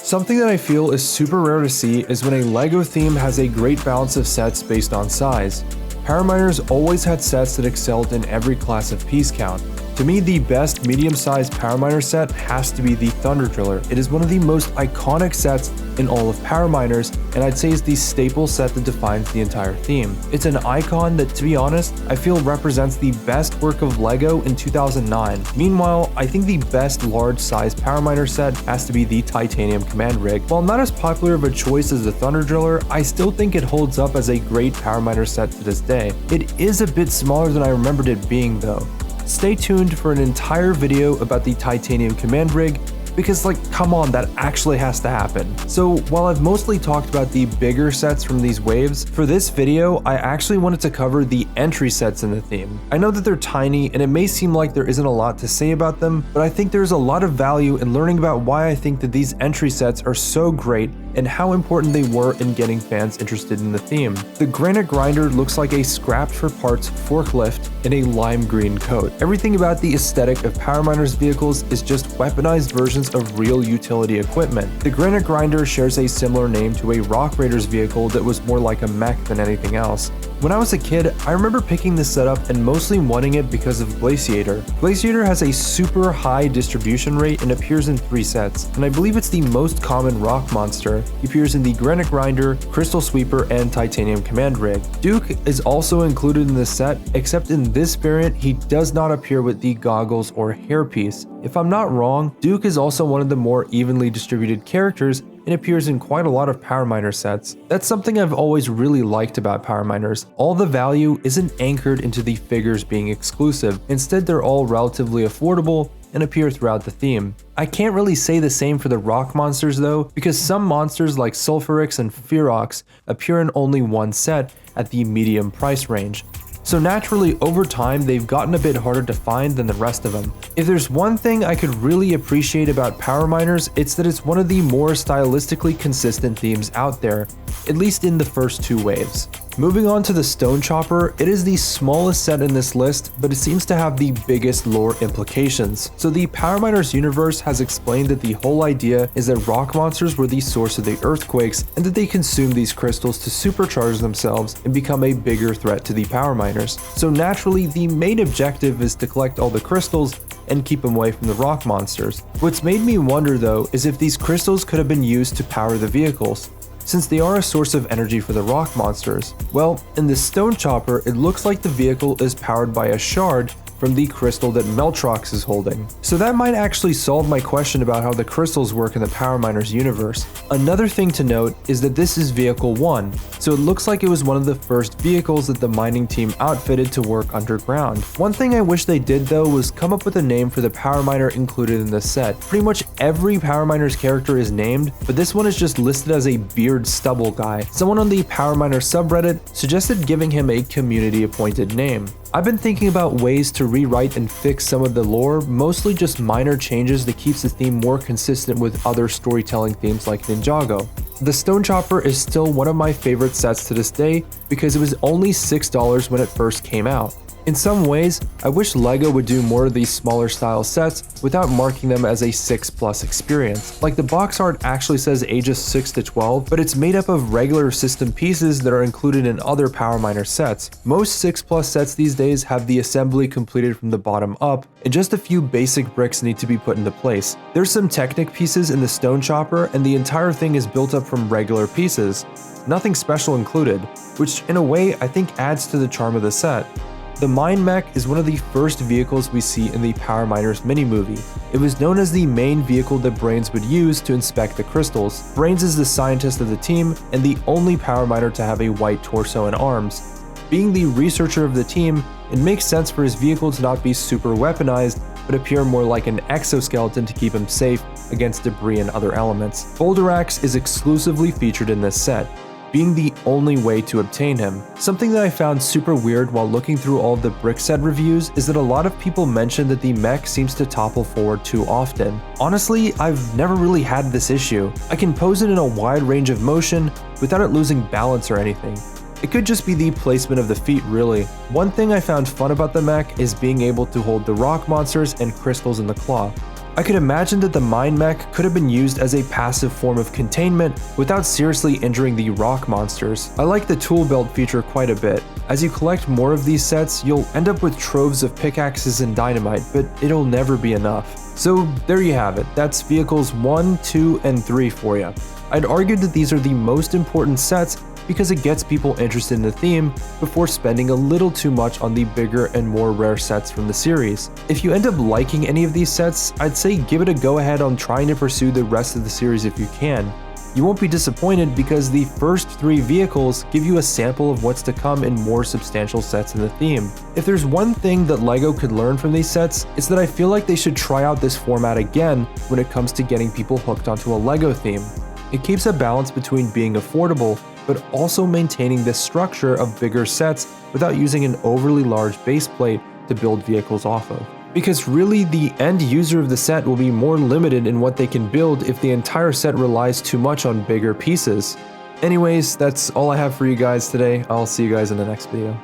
Something that I feel is super rare to see is when a LEGO theme has a great balance of sets based on size. Power Miners always had sets that excelled in every class of piece count. To me, the best medium-sized Power Miner set has to be the Thunder Driller. It is one of the most iconic sets in all of Power Miners, and I'd say is the staple set that defines the entire theme. It's an icon that, to be honest, I feel represents the best work of LEGO in 2009. Meanwhile, I think the best large-sized Power Miner set has to be the Titanium Command Rig. While not as popular of a choice as the Thunder Driller, I still think it holds up as a great Power Miner set to this day. It is a bit smaller than I remembered it being though. Stay tuned for an entire video about the Titanium Command Rig, because come on, that actually has to happen. So while I've mostly talked about the bigger sets from these waves, for this video I actually wanted to cover the entry sets in the theme. I know that they're tiny and it may seem like there isn't a lot to say about them, but I think there's a lot of value in learning about why I think that these entry sets are so great and how important they were in getting fans interested in the theme. The Granite Grinder looks like a scrapped for parts forklift in a lime green coat. Everything about the aesthetic of Power Miners vehicles is just weaponized versions of real utility equipment. The Granite Grinder shares a similar name to a Rock Raiders vehicle that was more like a mech than anything else. When I was a kid, I remember picking this setup and mostly wanting it because of Glaciator. Glaciator has a super high distribution rate and appears in 3 sets, and I believe it's the most common rock monster. He appears in the Granite Grinder, Crystal Sweeper, and Titanium Command Rig. Duke is also included in this set, except in this variant he does not appear with the goggles or hairpiece. If I'm not wrong, Duke is also one of the more evenly distributed characters and appears in quite a lot of Power Miner sets. That's something I've always really liked about Power Miners. All the value isn't anchored into the figures being exclusive. Instead, they're all relatively affordable and appear throughout the theme. I can't really say the same for the rock monsters though, because some monsters like Sulfurix and Fearox appear in only one set at the medium price range. So naturally, over time, they've gotten a bit harder to find than the rest of them. If there's one thing I could really appreciate about Power Miners, it's that it's one of the more stylistically consistent themes out there, at least in the first 2 waves. Moving on to the Stone Chopper, it is the smallest set in this list, but it seems to have the biggest lore implications. So the Power Miners universe has explained that the whole idea is that rock monsters were the source of the earthquakes, and that they consume these crystals to supercharge themselves and become a bigger threat to the Power Miners. So naturally, the main objective is to collect all the crystals and keep them away from the rock monsters. What's made me wonder though is if these crystals could have been used to power the vehicles, since they are a source of energy for the rock monsters. Well, in the Stone Chopper, it looks like the vehicle is powered by a shard from the crystal that Meltrox is holding. So that might actually solve my question about how the crystals work in the Power Miners universe. Another thing to note is that this is Vehicle 1, so it looks like it was one of the first vehicles that the mining team outfitted to work underground. One thing I wish they did though was come up with a name for the Power Miner included in this set. Pretty much every Power Miners character is named, but this one is just listed as a beard stubble guy. Someone on the Power Miner subreddit suggested giving him a community appointed name. I've been thinking about ways to rewrite and fix some of the lore, mostly just minor changes that keeps the theme more consistent with other storytelling themes like Ninjago. The Stone Chopper is still one of my favorite sets to this day because it was only $6 when it first came out. In some ways, I wish LEGO would do more of these smaller style sets without marking them as a 6+ experience. Like the box art actually says ages 6 to 12, but it's made up of regular system pieces that are included in other Power Miner sets. Most 6+ sets these days have the assembly completed from the bottom up, and just a few basic bricks need to be put into place. There's some Technic pieces in the Stone Chopper, and the entire thing is built up from regular pieces. Nothing special included, which in a way I think adds to the charm of the set. The Mine Mech is one of the first vehicles we see in the Power Miners mini-movie. It was known as the main vehicle that Brains would use to inspect the crystals. Brains is the scientist of the team and the only Power Miner to have a white torso and arms. Being the researcher of the team, it makes sense for his vehicle to not be super weaponized, but appear more like an exoskeleton to keep him safe against debris and other elements. Boulderax is exclusively featured in this set, being the only way to obtain him. Something that I found super weird while looking through all of the BrickSet reviews is that a lot of people mention that the mech seems to topple forward too often. Honestly, I've never really had this issue. I can pose it in a wide range of motion without it losing balance or anything. It could just be the placement of the feet really. One thing I found fun about the mech is being able to hold the rock monsters and crystals in the claw. I could imagine that the Mine Mech could have been used as a passive form of containment without seriously injuring the rock monsters. I like the tool belt feature quite a bit. As you collect more of these sets, you'll end up with troves of pickaxes and dynamite, but it'll never be enough. So there you have it, that's vehicles 1, 2, and 3 for you. I'd argue that these are the most important sets because it gets people interested in the theme before spending a little too much on the bigger and more rare sets from the series. If you end up liking any of these sets, I'd say give it a go ahead on trying to pursue the rest of the series if you can. You won't be disappointed because the first 3 vehicles give you a sample of what's to come in more substantial sets in the theme. If there's one thing that LEGO could learn from these sets, it's that I feel like they should try out this format again when it comes to getting people hooked onto a LEGO theme. It keeps a balance between being affordable but also maintaining this structure of bigger sets without using an overly large base plate to build vehicles off of. Because really, the end user of the set will be more limited in what they can build if the entire set relies too much on bigger pieces. Anyways, that's all I have for you guys today. I'll see you guys in the next video.